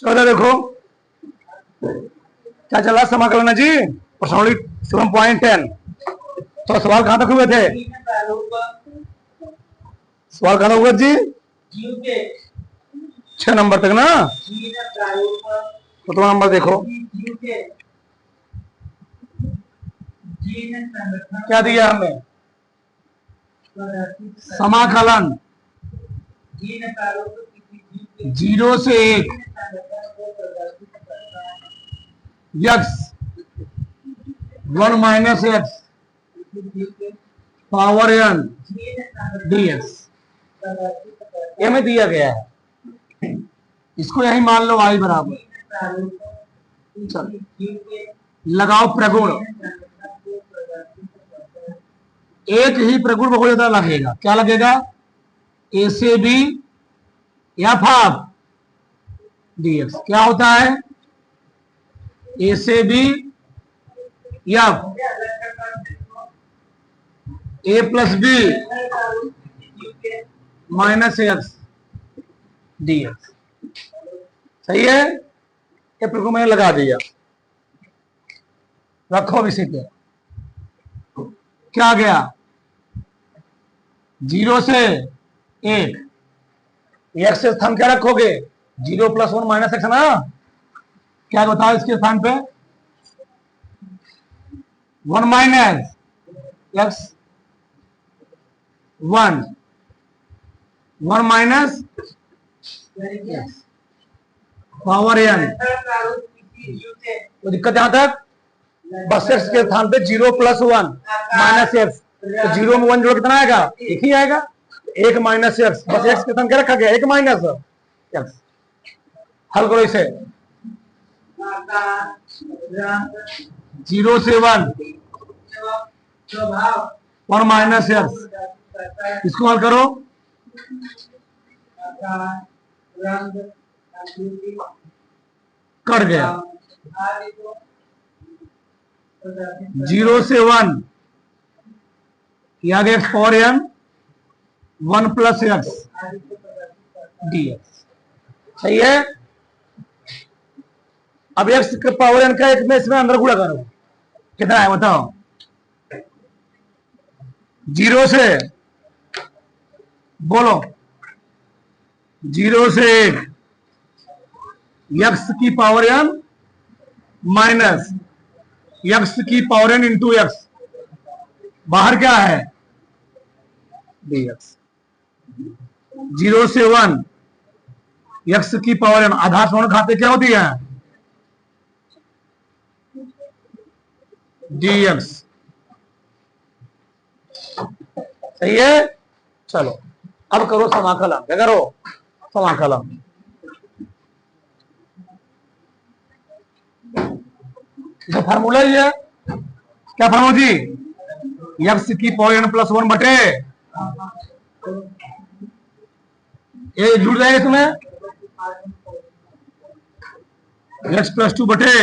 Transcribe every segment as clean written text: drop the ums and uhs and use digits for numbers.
चलो देखो क्या चल रहा है समाकलन जी। प्रश्नावली 7.10। तो सवाल कहां तक हुए थे? सवाल कहां तक हुए जी? 6 नंबर तक ना। तो नंबर देखो क्या दिया हमें। समाकलन 0 से 1 x 1 minus x power n dx ये में दिया गया है। इसको यही मान लो y बराबर। लगाओ प्रगुण। एक ही प्रगुण बहुत ज्यादा लगेगा। क्या लगेगा? ए से बी एफ ऑफ dx क्या होता है? ए से B F A plus B minus X dx। सही है। ये प्रगुण मैंने लगा दिया। रखो इसी पे। क्या गया? 0 से 1 एक्स के स्थान क्या रखोगे? 0 प्लस 1 माइनस एक्स ना। क्या बताओ इसके स्थान पे? 1 minus x 1 minus power n। तो दिक्कत यहां तक बस एक्स के स्थान पे 0 प्लस 1 माइनस एक्स। तो 0 में 1 जोड़ कितना आएगा? एक ही आएगा। 1 माइनस एक्स बस एक्स के स्थान क्या रखा गया? 1 माइनस एक्स। हल करो इसे। 0 से 1 माइनस एक्स। इसको हल करो। कट गया। 0 से 1 आगे x power n 1 plus x dx। सही है। अब एक्स के पावर n का एक में इसमें अंदर गुणा करो। कितना है बताओ? 0 से बोलो 0 से 1 एक्स की पावर n माइनस एक्स की पावर n इंटू एक्स। बाहर क्या है? dx। 0 से 1 एक्स की पावर n आधा स्वर्ण खाते क्या होती है? dx। सही है। चलो अब करो समाकलन। क्या करो? समाकलन। जो फार्मूला ही है। क्या फार्मूला जी? एक्स की पावर n प्लस 1 बटे ये जुड़ जाएगा इसमें एक्स प्लस 2 बटे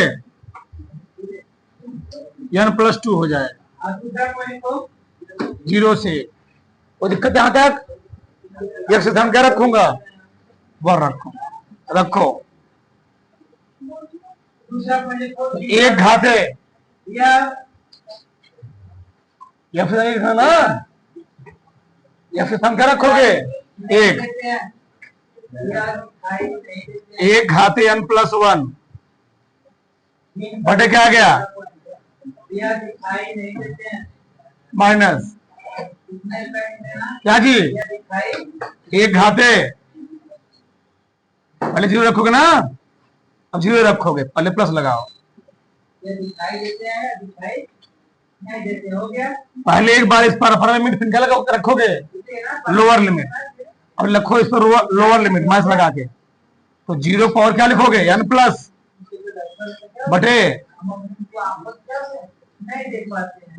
n प्लस 2 हो जाएगा। 0 से वो दिक्कत यहां तक एक्स स्थान क्या रखूंगा? 1 रखो। रखो 1 घाते एक्स ना। एक्स स्थान क्या रखोगे? 1 घाते n प्लस 1 बटे क्या आ गया? माइनस क्या जी? 1 घाते पहले 0 रखोगे ना। अब 0 रखोगे पहले प्लस लगाओ। पहले एक बार इस पर अपर लिमिट फिर क्या रखोगे? Lower limit. अब लिखो इस पर लोअर लिमिट माइनस लगा के। तो 0 पावर क्या लिखोगे? n प्लस बटे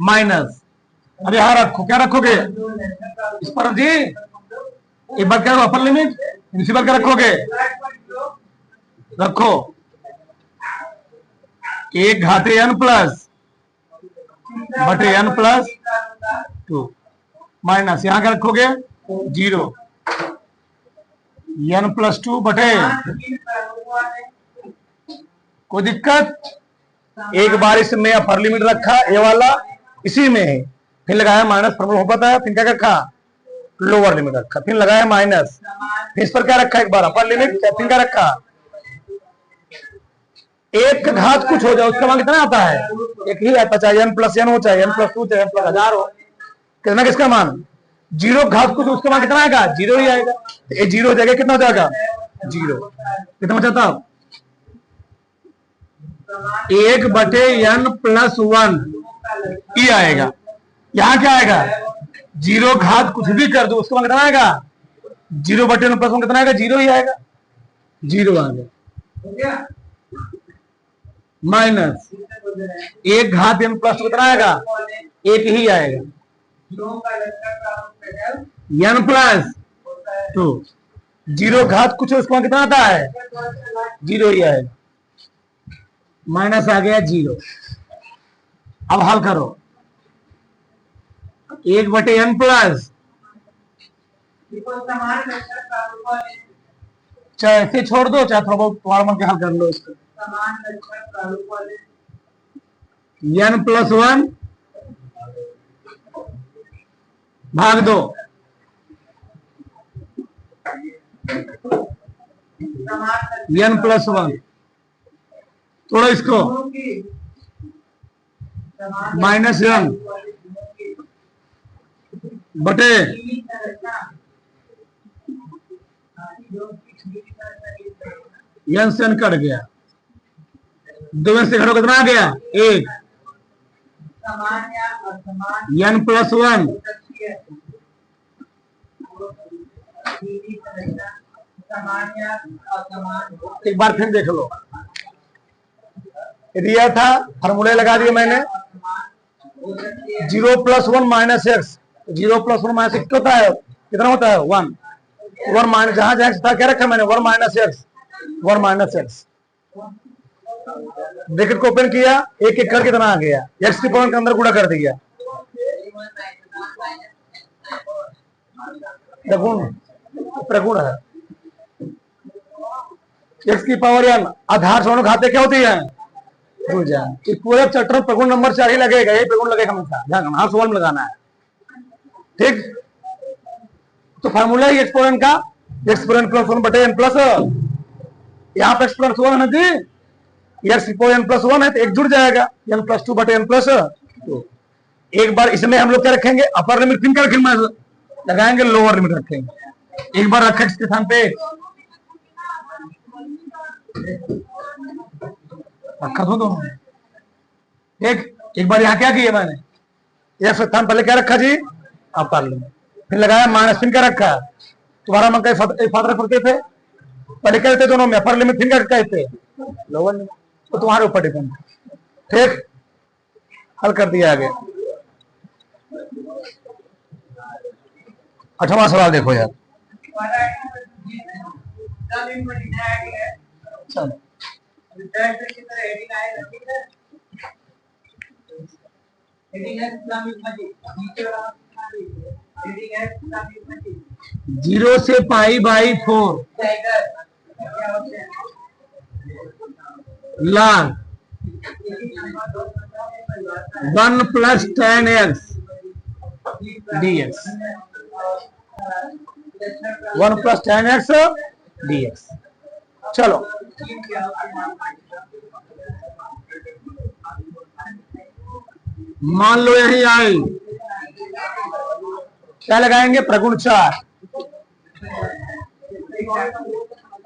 माइनस। अब यहां रखो क्या रखोगे? इस पर जी एक बार क्या अपर लिमिट इसी बार क्या रखोगे? रखो 1 घाते n प्लस बटे n प्लस 2 माइनस यहां क्या रखोगे? 0 n प्लस 2 बटे कोई दिक्कत? एक बार इसमें अपर लिमिट रखा ए वाला, इसी में है, फिर लगाया माइनस, फॉर्मूला हो पाता है, फिर क्या रखा लोअर लिमिट रखा, फिर लगाया माइनस, फिर इस पर क्या रखा एक बार अपर लिमिट, फिर क्या रखा एक का घात कुछ हो जाए उसका मान कितना आता है एक ही आता, चाहे n प्लस n हो, चाहे n प्लस 2, चाहे n प्लस 1000 हो, कितना किसका मान जीरो, घात कुछ उसका मान कितना आएगा जीरो ही आएगा, ये जीरो हो जाएगा, कितना हो जाएगा जीरो, कितना बचा था 1/n प्लस 1 ही आएगा। यहाँ क्या आएगा जीरो, घात कुछ भी कर दो उसका मान कितना आएगा 0/n प्लस 1 कितना आएगा जीरो ही आएगा, जीरो आ गया, माइनस एक घात n प्लस 2 कितना आएगा एक ही आएगा, n प्लस 2, जीरो घात कुछ उसको कितना आता है जीरो ही आएगा, माइनस आ गया जीरो। अब हल करो 1/n प्लस, चाहे ऐसे छोड़ दो चाहे थोड़ा बहुत तुम्हारा मन के हल कर लो इसको, n प्लस 1 भाग दो, n प्लस 1 थोड़ा इसको माइनस n बटे n से n कट गया, दो में से घटो कितना आ गया एक, n प्लस 1 एक बार फिर देख लो, दिया था फॉर्मूले लगा दिए मैंने, 0 plus 1 minus x, 0 plus 1 minus x होता है कितना होता है 1, 1 माइनस जहां जहां था क्या रखा मैंने 1 minus x, 1 minus x, bracket को ओपन किया, एक एक करके कितना आ गया एक्स की पावर के अंदर गुणा कर दिया, प्रगुण है एक्स की पावर या आधार दोनों खाते क्या होती है भुजा, पूरे चैप्टर प्रगुण नंबर 4 ही लगेगा, यही प्रगुण लगेगा हमेशा, ध्यान हर सवाल में लगाना है, ठीक। तो फार्मूला है एक्सपोनेंट का, एक्सपोनेंट प्लस 1 बटे n प्लस, यहाँ पे एक्सपोनेंट 1 है ना जी, एक्सपोनेंट प्लस 1 है तो एक जुड़ जाएगा n प्लस 2 बटे n प्लस 2, एक बार इसमें हम लोग क्या रखेंगे अपर लिमिट, फिर क्या रखेंगे लगाएंगे लोअर लिमिट रखेंगे, एक बार रखे इसके स्थान पे रखा दो दोनों, एक बार यहाँ क्या किया मैंने एक स्थान पहले क्या रखा जी अपर लिमिट, फिर लगाया माइनस, फिर क्या रखा तुम्हारा मन का फादर करते थे पहले कहते दोनों में अपर लिमिट, फिर क्या कहते लोअर लिमिट, तो तुम्हारे ऊपर डिपेंड, ठीक। हल कर दिया आगे। 8वां सवाल देखो यार, चलो 0 से pi by 4 ln 1 plus 10x dx, 1 plus 10x dx, चलो मान लो यही आई, क्या लगाएंगे प्रगुण 4,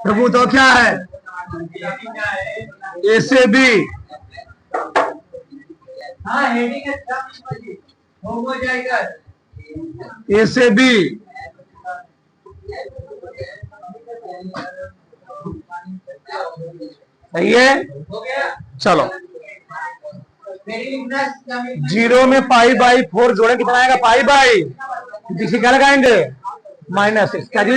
प्रभु तो क्या है ए से बी, ए से बी सही है, चलो 0 में पाई बाई 4 जोड़े कितना आएगा पाई बाई, पीछे क्या लगाएंगे माइनस, क्या जी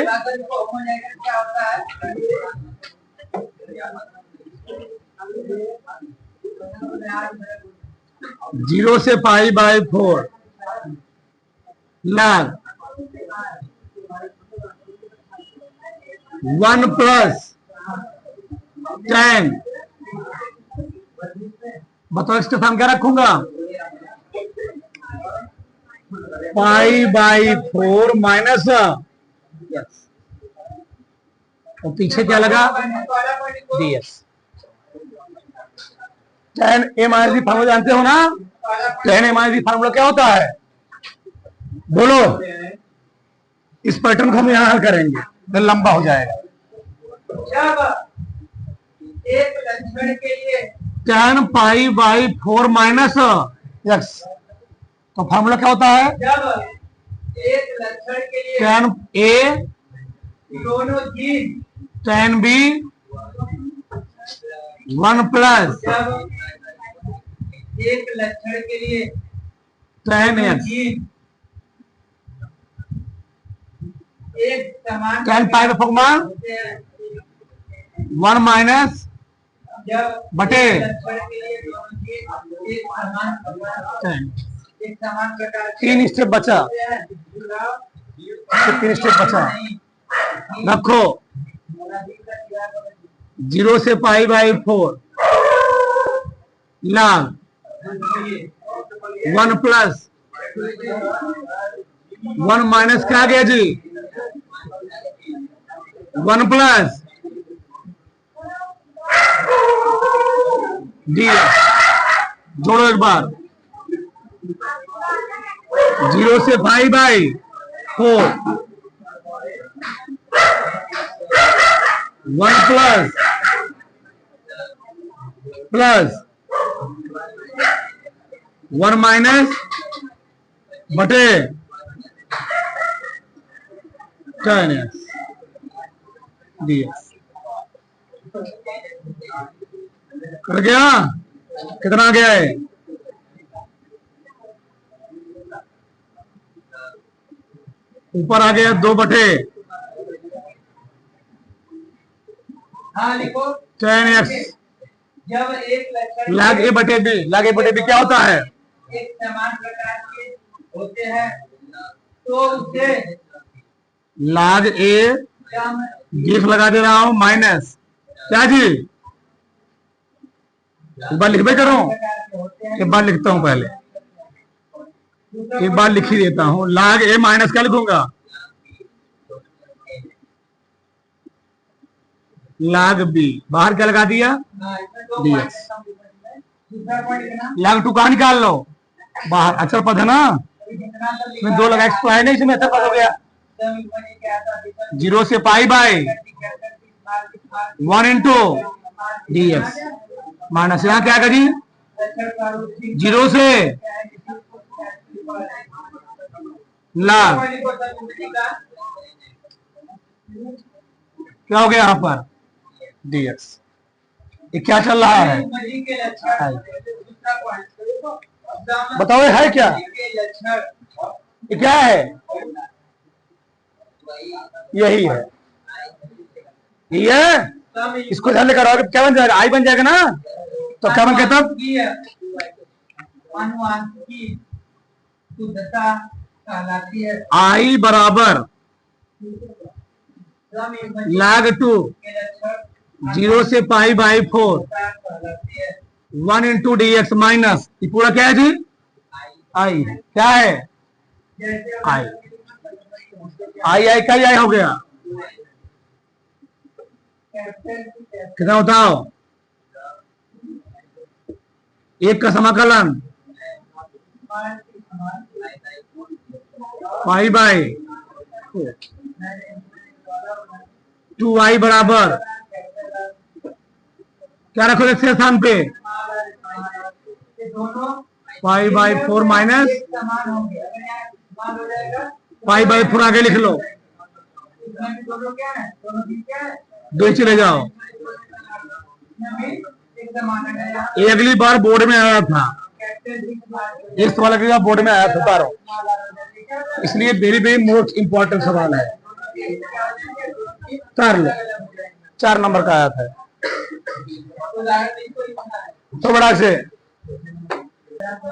0 से पाई बाई 4 ln 1 प्लस 10 बताओ इसके स्थान क्या रखूंगा? π/4 माइनस, और पीछे क्या लगा? ds। tan a minus B formula जानते हो ना? tan a minus B formula क्या होता है? बोलो। इस पैटर्न को हम यहां हल करेंगे तो लंबा हो जाएगा। एक लक्षण के लिए tan π/4 माइनस x, तो फार्मूला क्या होता है? जब एक लक्षण के लिए tan a दोनों जीन tan b 1 प्लस जब एक लक्षण के लिए tan x जीन एक समान tan π/4 मान 1 माइनस जब बटे लक्षण के लिए दोनों जीन एक समान प्रकार के 3 स्टेप बचा, 3 स्टेप बचा। रखो 0 से π/4 log 1 प्लस 1 माइनस क्या आ गया जी? 1 प्लस dx। जोड़ो एक बार, 0 से π/4 1 प्लस 1 माइनस बटे tan x dx। कर गया? कितना आ गया है? ऊपर आ गया 2 बटे हाँ लिखो tan x जब एक लक्षण log a बटे b। log a बटे b क्या होता है? एक समान प्रकार के होते हैं तो उसे log a कम गिफ लगा दे रहा हूं माइनस क्या जी? एक बार लिखबे करो, प्रकार के होते हैं एक बार लिखता हूं, पहले एक बार लिख ही देता हूं। log a माइनस क्या लिखूंगा? log b। बाहर क्या लगा दिया? dx। दूसरा पॉइंट लिखना log 2 कहां निकाल लो? बाहर अक्षर पद है ना, इसमें 2 लगा, x तो है नहीं, इसमें अक्षर पद हो गया। 0 से π/1 इंटू dx माइनस यहाँ क्या आएगा जी? 0 से log क्या हो गया यहाँ पर? dx। ये क्या चल रहा है? बताओ ये है क्या? ये क्या है? यही है, ये इसको ध्यान लेकर आओगे क्या बन जाएगा? आई बन जाएगा ना, तो क्या बन कहता? अनुवांशिकी शुद्धता कहलाती है। आई बराबर log 2 0 से π/4 1 इंटू dx माइनस ये पूरा क्या है जी? आई है। क्या है? आई। आई क्या आई हो गया? कितना बताओ? 1 का समाकलन π/4 2i बराबर क्या रखोगे इसके स्थान पे? π/4 माइनस π/4 आगे लिख लो, 2 चले जाओ। ये अगली बार बोर्ड में आया था, इस सवाल अगली बार बोर्ड में आया था तारो, इसलिए वेरी वेरी मोस्ट इंपॉर्टेंट सवाल है। कर लो, 4 नंबर का आया था। तो बड़ा से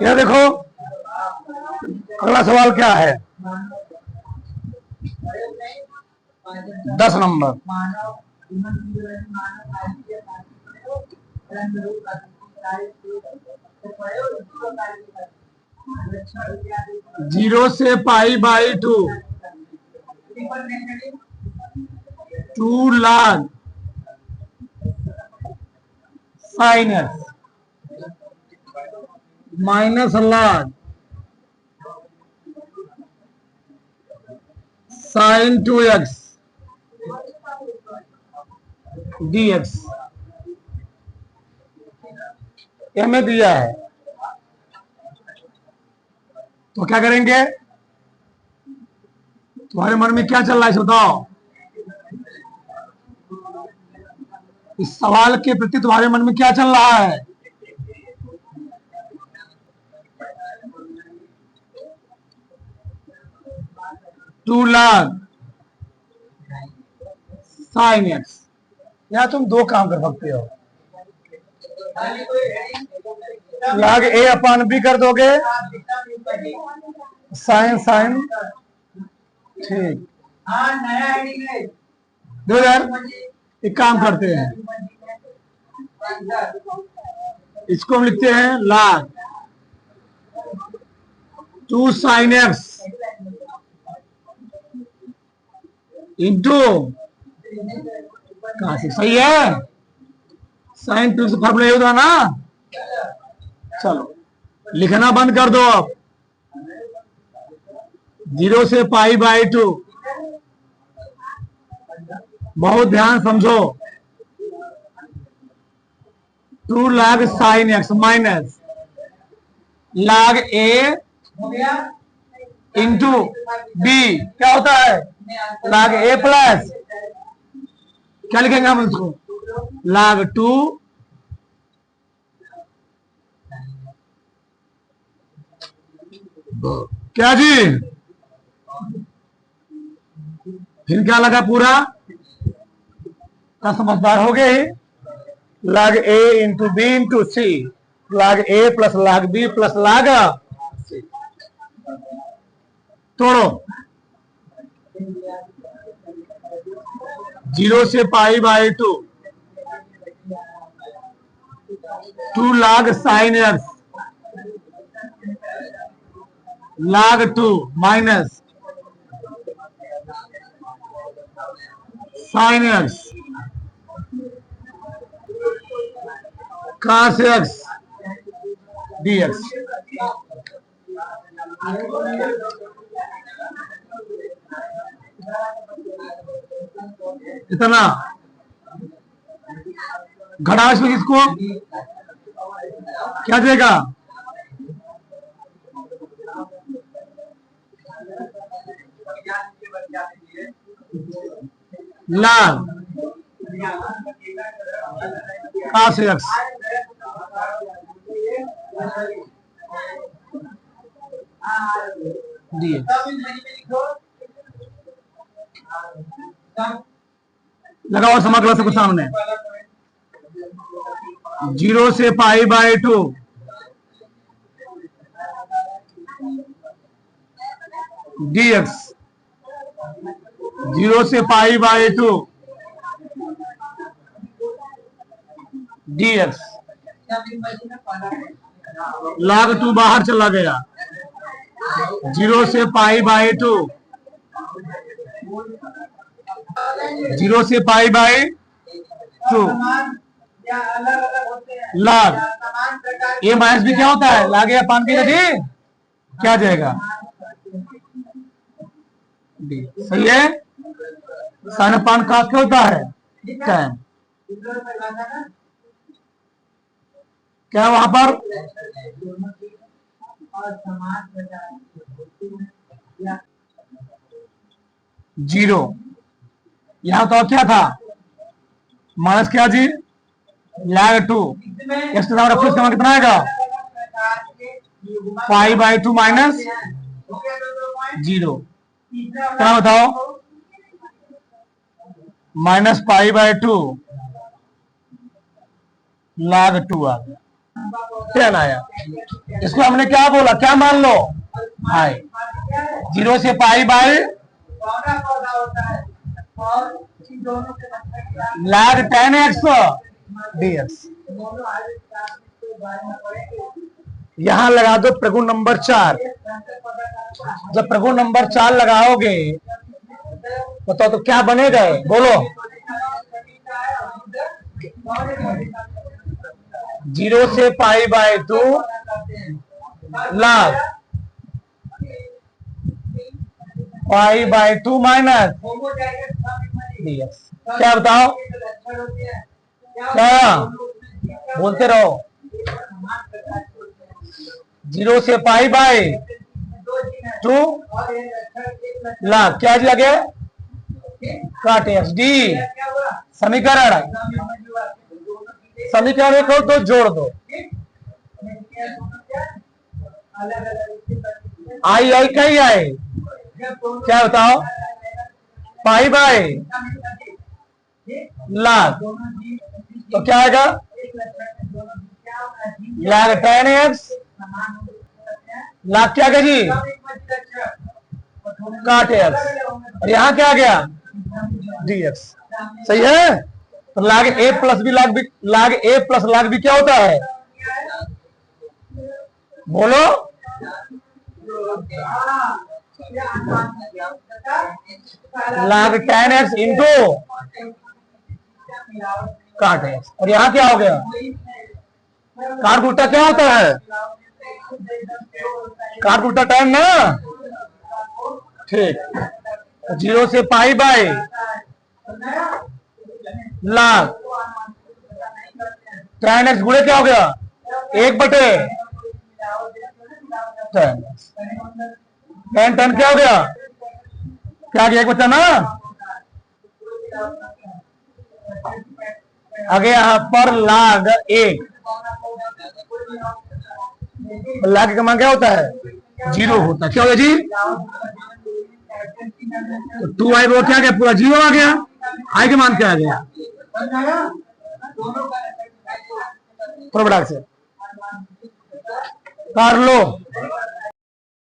यह देखो अगला सवाल क्या है? 10 नंबर। जीरो से pi by two, 2 log sine X minus log sine 2x dx ये हमें दिया है। तो क्या करेंगे? तुम्हारे मन में क्या चल रहा है बताओ? इस सवाल के प्रति तुम्हारे मन में क्या चल रहा है? Two log sine X. या तुम दो काम कर सकते हो, log a अपॉन b कर दोगे, साइन साइन, ठीक। दो यार, एक काम करते हैं, इसको हम लिखते हैं log 2 साइन एक्स इंटू, कहां से सही है? साइन 2 से फॉर्मूला ये होता ना। चलो लिखना बंद कर दो अब। 0 से पाई बाई 2, बहुत ध्यान समझो, 2 log sine X minus log a into b, क्या होता है? log a प्लस, क्या लिखेंगे हम इसको? log 2 क्या जी? फिर क्या लगा? पूरा समझदार हो गए ही। log a into B into C, log a plus log b plus log c। तोड़ो, 0 से pi by 2, 2 log sine X log 2 minus sine X cos X dx। इतना घटाओ इसमें, किसको क्या देगा? log cos X dx। लगाओ समाकलन सबके सामने। 0 से पाई बाई 2, dx, 0 से पाई बाई 2 dx, log 2 बाहर चला गया, 0 से पाई बाई 2, 0 से pi by 2 log a minus B क्या होता है? log a अपान बी जी, क्या जाएगा? सही है। साइन अपान cos क्या होता है? tan। क्या वहां पर? जीरो, यहां तो क्या था? माइनस क्या जी? log 2 एक्स का रेफरेंस क्रमांक कितना आएगा? पाई बाई 2 माइनस 0, क्या बताओ? माइनस पाई बाई 2 log 2 आ गया, 10 आया। इसको हमने क्या बोला? क्या मान लो? हाई। 0 से pi by log 10x dx। यहां लगा दो प्रगुण नंबर 4। जब प्रगुण नंबर 4 लगाओगे बताओ तो क्या बनेगा, बोलो। 0 से pi by 2 lakh pi by 2 minus dx। क्या बताओ, क्या बोलते रहो। 0 से पाई बाय 2 लाख क्या दिया गया, काट एक्स डी। समीकरण समीकरण को तो जोड़ दो, आई आई कहीं आए, क्या बताओ, पाई बाय लाख तो क्या आएगा, लाख टेन एक्स लाख क्या गया जी, काट एक्स, और यहां क्या आ गया dx। सही है। तो लाग ए प्लस बी लाग ए प्लस लाग बी क्या होता है, बोलो। लाग टेन एक्स इंटू काट एक्स, और यहां क्या हो गया, काट उल्टा क्या होता है, काट उल्टा टाइम ना, ठीक। 0 से pi by lakh ten x गुणे क्या हो गया, 1/10 टेन टेन क्या हो गया, क्या गया, एक बच्चा ना। आगे यहां पर लाग 1 लाख का मान क्या होता है, 0 होता है। क्या हो गया जी, तो 2 आई वो क्या गया, पूरा 0 आ गया, आई के मान क्या आ गया, थोड़ा बड़ा से कर लो।